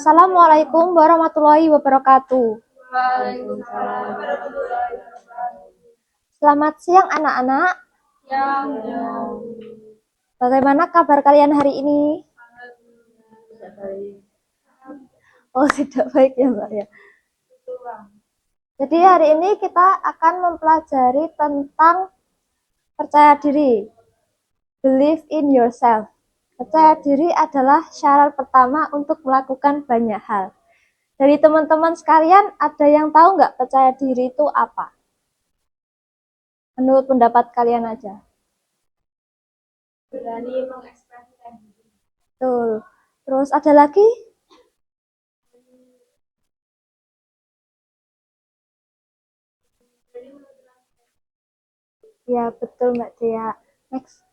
Assalamualaikum warahmatullahi wabarakatuh. Waalaikumsalam warahmatullahi wabarakatuh. Selamat siang anak-anak. Yang Bagaimana kabar kalian hari ini? tidak baik. Oh, tidak baik ya, Mbak ya. Betul, Bang. Jadi hari ini kita akan mempelajari tentang percaya diri. Believe in yourself. Percaya diri adalah syarat pertama untuk melakukan banyak hal. Dari teman-teman sekalian, ada yang tahu nggak percaya diri itu apa? Menurut pendapat kalian aja. Berani mengekspresikan diri. Betul. Terus ada lagi? Ya, betul Mbak Dea. Next.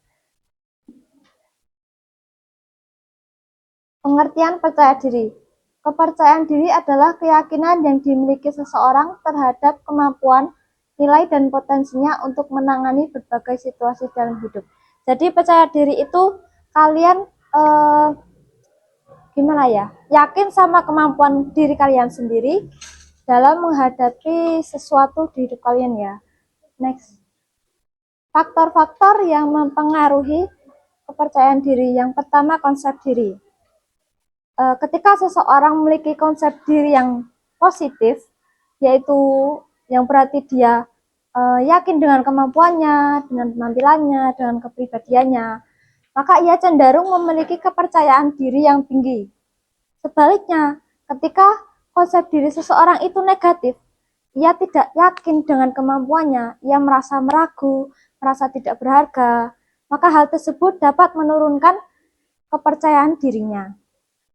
Pengertian percaya diri. Kepercayaan diri adalah keyakinan yang dimiliki seseorang terhadap kemampuan, nilai, dan potensinya untuk menangani berbagai situasi dalam hidup. Jadi percaya diri itu kalian gimana ya? Yakin sama kemampuan diri kalian sendiri dalam menghadapi sesuatu di hidup kalian ya. Next. Faktor-faktor yang mempengaruhi kepercayaan diri. Yang pertama, konsep diri. Ketika seseorang memiliki konsep diri yang positif, yaitu yang berarti dia yakin dengan kemampuannya, dengan penampilannya, dengan kepribadiannya, maka ia cenderung memiliki kepercayaan diri yang tinggi. Sebaliknya, ketika konsep diri seseorang itu negatif, ia tidak yakin dengan kemampuannya, ia merasa meragu, merasa tidak berharga, maka hal tersebut dapat menurunkan kepercayaan dirinya.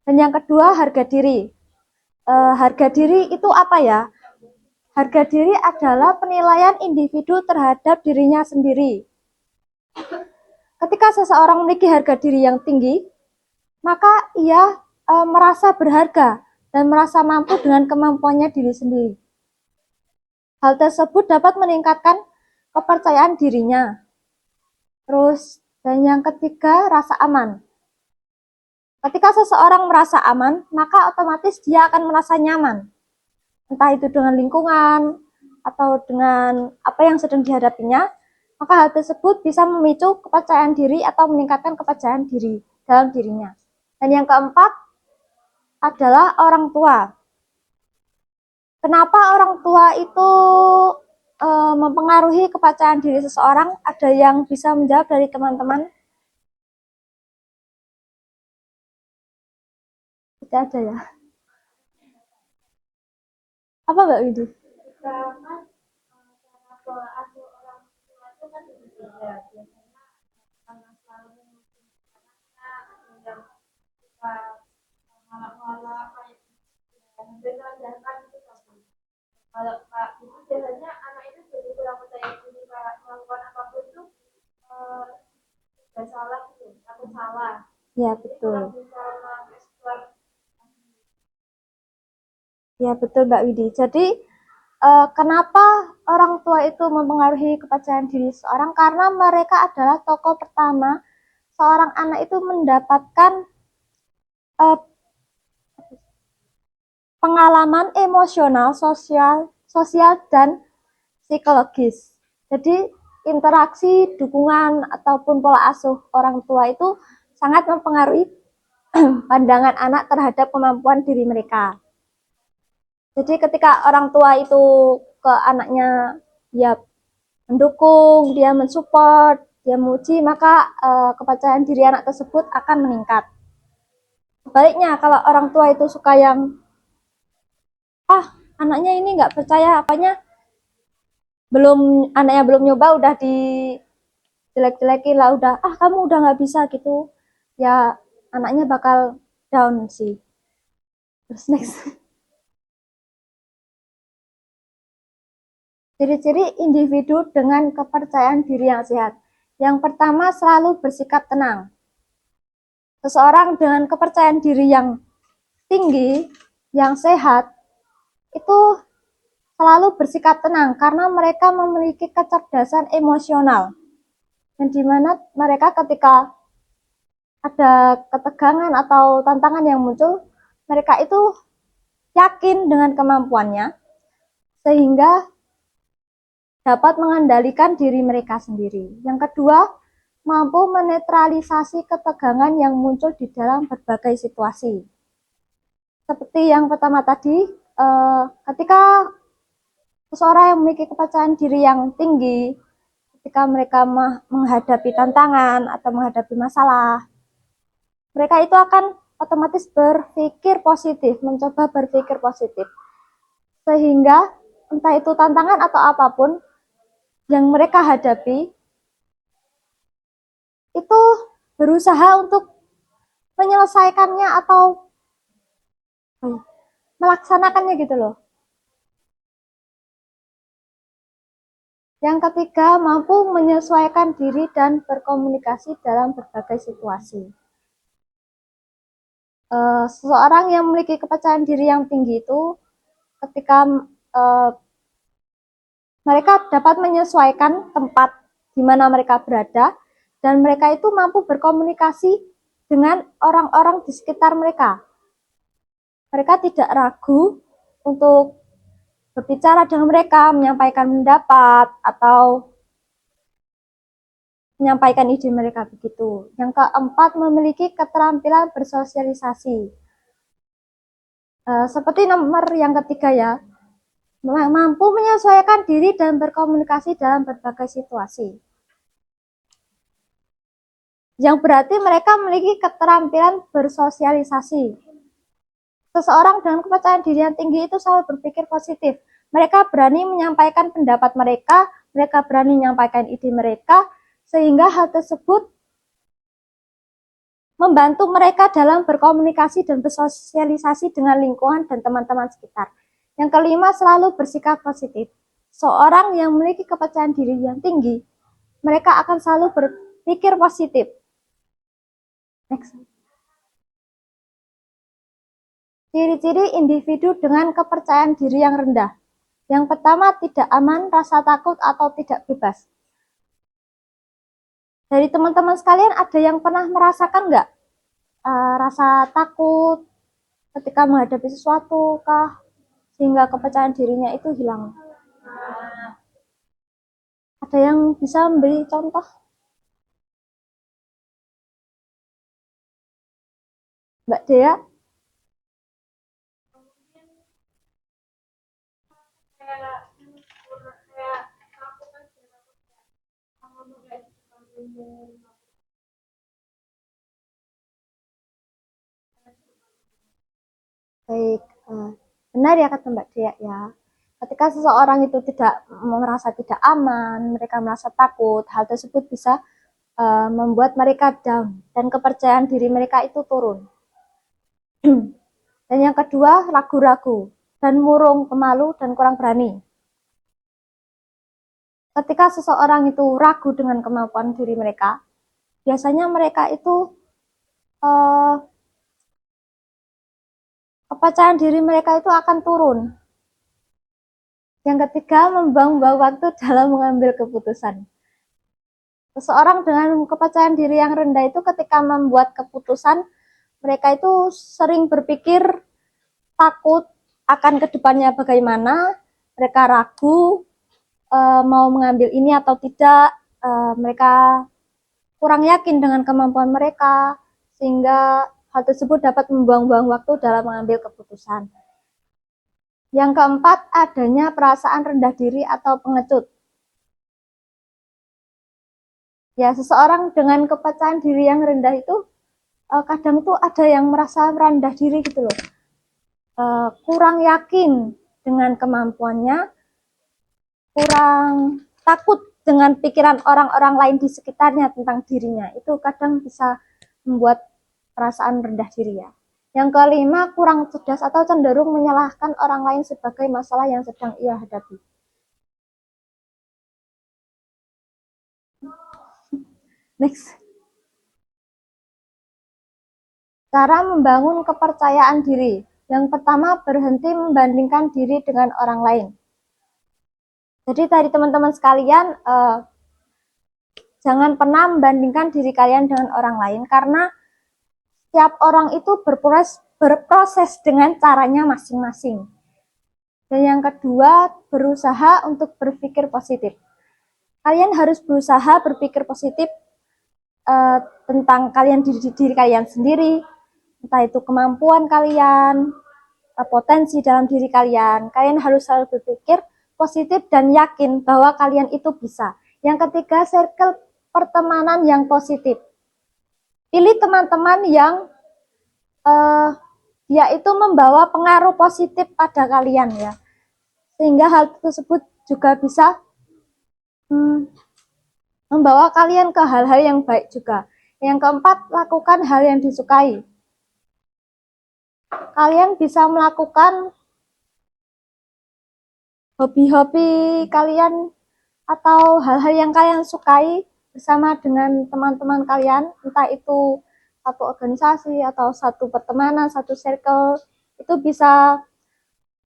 Dan yang kedua, harga diri. Harga diri itu apa ya? Harga diri adalah penilaian individu terhadap dirinya sendiri. Ketika seseorang memiliki harga diri yang tinggi, maka ia merasa berharga dan merasa mampu dengan kemampuannya diri sendiri. Hal tersebut dapat meningkatkan kepercayaan dirinya. Terus, dan yang ketiga, rasa aman. Ketika seseorang merasa aman, maka otomatis dia akan merasa nyaman. Entah itu dengan lingkungan, atau dengan apa yang sedang dihadapinya, maka hal tersebut bisa memicu kepercayaan diri atau meningkatkan kepercayaan diri dalam dirinya. Dan yang keempat adalah orang tua. Kenapa orang tua itu mempengaruhi kepercayaan diri seseorang? Ada yang bisa menjawab dari teman-teman? Tidak ada ya. Apa Mbak Widi? Karena cara pola asuh orang tua itu kan berbeda. Biasanya karena selalu mengusung anak-anak yang suka ngalak-ngalak kayak merendahkan itu tapi kalau Kak itu biasanya anak itu jadi kurang percaya diri Kak melakukan apapun itu sudah salah gitu, takut salah. Ya, Jadi kurang betul. bisa mengeksplor. Ya, betul Mbak Widi. Jadi, kenapa orang tua itu mempengaruhi kepercayaan diri seorang? Karena mereka adalah tokoh pertama seorang anak itu mendapatkan pengalaman emosional, sosial dan psikologis. Jadi, interaksi, dukungan, ataupun pola asuh orang tua itu sangat mempengaruhi pandangan anak terhadap kemampuan diri mereka. Jadi ketika orang tua itu ke anaknya ya mendukung, dia mensupport, dia memuji, maka kepercayaan diri anak tersebut akan meningkat. Sebaliknya kalau orang tua itu suka yang anaknya ini nggak percaya, anaknya belum nyoba udah dijelek-jelekin lah, udah kamu udah nggak bisa gitu, ya anaknya bakal down sih. Terus next. Ciri-ciri individu dengan kepercayaan diri yang sehat. Yang pertama, selalu bersikap tenang. Seseorang dengan kepercayaan diri yang tinggi, yang sehat, itu selalu bersikap tenang karena mereka memiliki kecerdasan emosional. Yang dimana mereka ketika ada ketegangan atau tantangan yang muncul, mereka itu yakin dengan kemampuannya, sehingga dapat mengendalikan diri mereka sendiri. Yang kedua, mampu menetralisasi ketegangan yang muncul di dalam berbagai situasi. Seperti yang pertama tadi, ketika seseorang yang memiliki kepercayaan diri yang tinggi, ketika mereka menghadapi tantangan atau menghadapi masalah, mereka itu akan otomatis berpikir positif, mencoba berpikir positif. Sehingga entah itu tantangan atau apapun yang mereka hadapi, itu berusaha untuk menyelesaikannya atau melaksanakannya gitu loh. Yang ketiga, mampu menyesuaikan diri dan berkomunikasi dalam berbagai situasi. Seseorang yang memiliki kepercayaan diri yang tinggi itu ketika mereka dapat menyesuaikan tempat di mana mereka berada dan mereka itu mampu berkomunikasi dengan orang-orang di sekitar mereka. Mereka tidak ragu untuk berbicara dengan mereka, menyampaikan pendapat atau menyampaikan ide mereka begitu. Yang keempat, memiliki keterampilan bersosialisasi. Seperti nomor yang ketiga ya, mampu menyesuaikan diri dan berkomunikasi dalam berbagai situasi. Yang berarti mereka memiliki keterampilan bersosialisasi. Seseorang dengan kepercayaan diri yang tinggi itu selalu berpikir positif. Mereka berani menyampaikan pendapat mereka berani menyampaikan ide mereka, sehingga hal tersebut membantu mereka dalam berkomunikasi dan bersosialisasi dengan lingkungan dan teman-teman sekitar. Yang kelima, selalu bersikap positif. Seorang yang memiliki kepercayaan diri yang tinggi, mereka akan selalu berpikir positif. Next. Ciri-ciri individu dengan kepercayaan diri yang rendah. Yang pertama, tidak aman, rasa takut, atau tidak bebas. Dari teman-teman sekalian, ada yang pernah merasakan nggak rasa takut ketika menghadapi sesuatu kah? Sehingga kepercayaan dirinya itu hilang. Ada yang bisa memberi contoh? Mbak Dea? Baik, benar ya kata Mbak Dea ya. Ketika seseorang itu merasa tidak aman, mereka merasa takut, hal tersebut bisa membuat mereka down dan kepercayaan diri mereka itu turun. Dan yang kedua, ragu-ragu dan murung, pemalu dan kurang berani. Ketika seseorang itu ragu dengan kemampuan diri mereka, biasanya mereka itu kepercayaan diri mereka itu akan turun. Yang ketiga, membuang-buang waktu dalam mengambil keputusan. Seseorang dengan kepercayaan diri yang rendah itu ketika membuat keputusan, mereka itu sering berpikir takut akan kedepannya bagaimana, mereka ragu mau mengambil ini atau tidak, mereka kurang yakin dengan kemampuan mereka, sehingga hal tersebut dapat membuang-buang waktu dalam mengambil keputusan. Yang keempat, adanya perasaan rendah diri atau pengecut. Ya, seseorang dengan kepercayaan diri yang rendah itu kadang itu ada yang merasa rendah diri gitu loh. Kurang yakin dengan kemampuannya, kurang takut dengan pikiran orang-orang lain di sekitarnya tentang dirinya. Itu kadang bisa membuat perasaan rendah diri ya. Yang kelima, kurang cerdas atau cenderung menyalahkan orang lain sebagai masalah yang sedang ia hadapi. Next. Cara membangun kepercayaan diri. Yang pertama, berhenti membandingkan diri dengan orang lain. Jadi tadi teman-teman sekalian, jangan pernah membandingkan diri kalian dengan orang lain, karena setiap orang itu berproses dengan caranya masing-masing. Dan yang kedua, berusaha untuk berpikir positif. Kalian harus berusaha berpikir positif tentang kalian diri kalian sendiri, entah itu kemampuan kalian, potensi dalam diri kalian. Kalian harus selalu berpikir positif dan yakin bahwa kalian itu bisa. Yang ketiga, circle pertemanan yang positif. Pilih teman-teman yang dia itu membawa pengaruh positif pada kalian ya. Sehingga hal tersebut juga bisa membawa kalian ke hal-hal yang baik juga. Yang keempat, lakukan hal yang disukai. Kalian bisa melakukan hobi-hobi kalian atau hal-hal yang kalian sukai bersama dengan teman-teman kalian, entah itu satu organisasi atau satu pertemanan, satu circle, itu bisa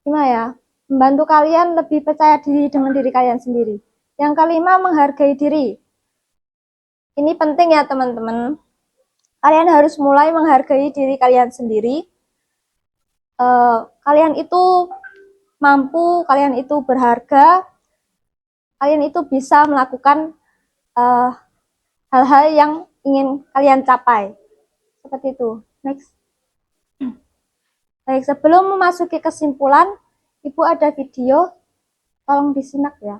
gimana ya, membantu kalian lebih percaya diri dengan diri kalian sendiri. Yang kelima, menghargai diri. Ini penting ya teman-teman. Kalian harus mulai menghargai diri kalian sendiri. Kalian itu mampu, kalian itu berharga, kalian itu bisa melakukan hal-hal yang ingin kalian capai. Seperti itu. Next. Baik, sebelum memasuki kesimpulan, Ibu ada video, tolong disimak ya.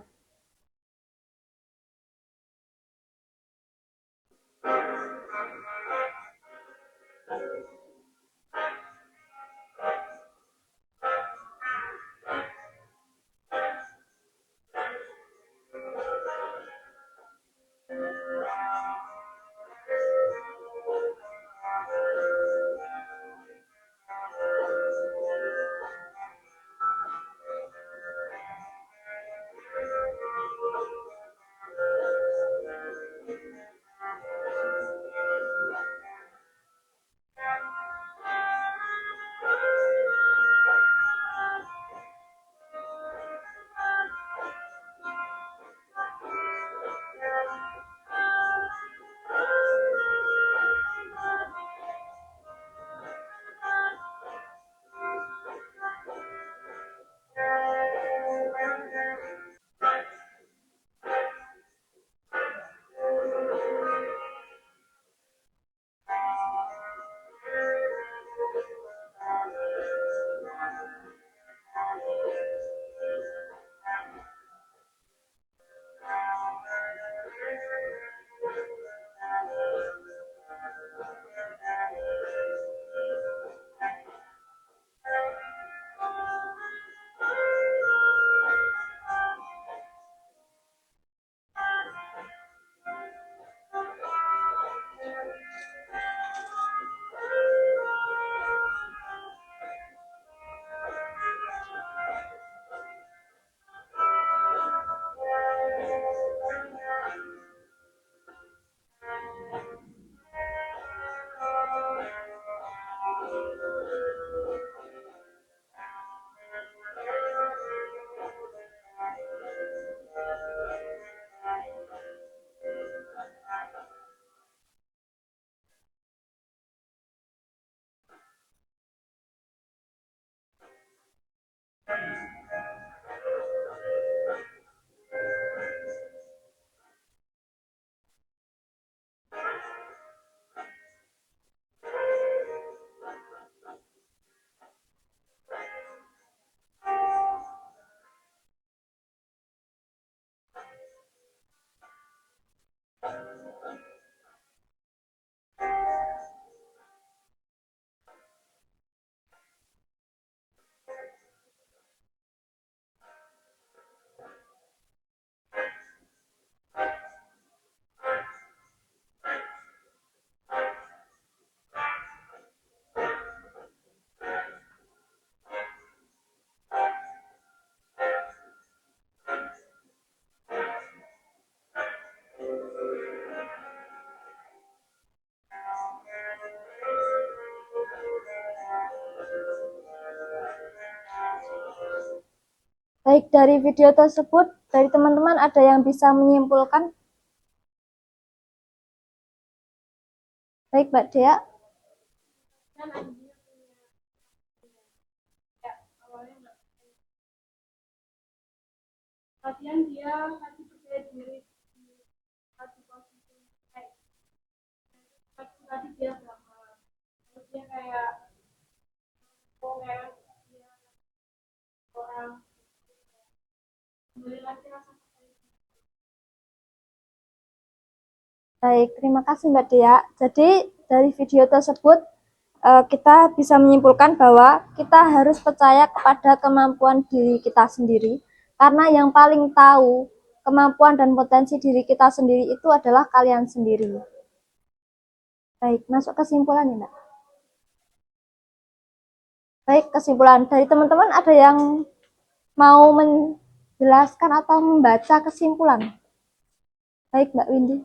Baik, dari video tersebut, dari teman-teman ada yang bisa menyimpulkan? Baik, Mbak Dea. latihan dia kasih percaya diri di satu posisi kayak tadi dia belakang terus dia kayak kayak dia orang kembali lagi rasa percaya diri. Baik, terima kasih Mbak Dea. Jadi dari video tersebut kita bisa menyimpulkan bahwa kita harus percaya kepada kemampuan diri kita sendiri, karena yang paling tahu kemampuan dan potensi diri kita sendiri itu adalah kalian sendiri. Baik, masuk kesimpulan ya Mbak. Baik, kesimpulan dari teman-teman ada yang mau menjelaskan atau membaca kesimpulan? Baik, Mbak Windy.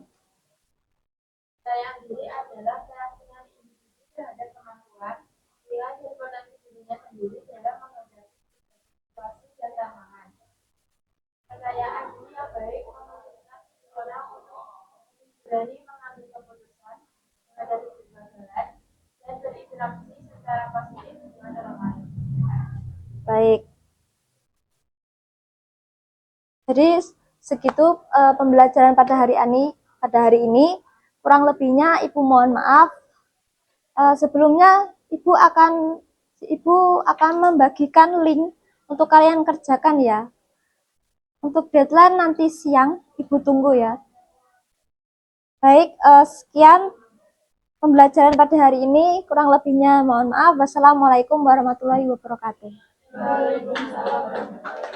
Percaya diri adalah keyakinan individu terhadap kemampuan, nilai dan potensi dirinya sendiri dalam menghadapi situasi dan tantangan. Kepercayaan diri yang baik memungkinkan seseorang untuk berani mengambil keputusan, menghadapi kegagalan, dan berinteraksi secara positif dengan orang lain. Baik. Jadi segitu pembelajaran pada hari ini. Kurang lebihnya Ibu mohon maaf. Sebelumnya Ibu akan membagikan link untuk kalian kerjakan ya. Untuk deadline nanti siang Ibu tunggu ya. Baik, sekian pembelajaran pada hari ini. Kurang lebihnya mohon maaf. Wassalamualaikum warahmatullahi wabarakatuh. Waalaikumsalam.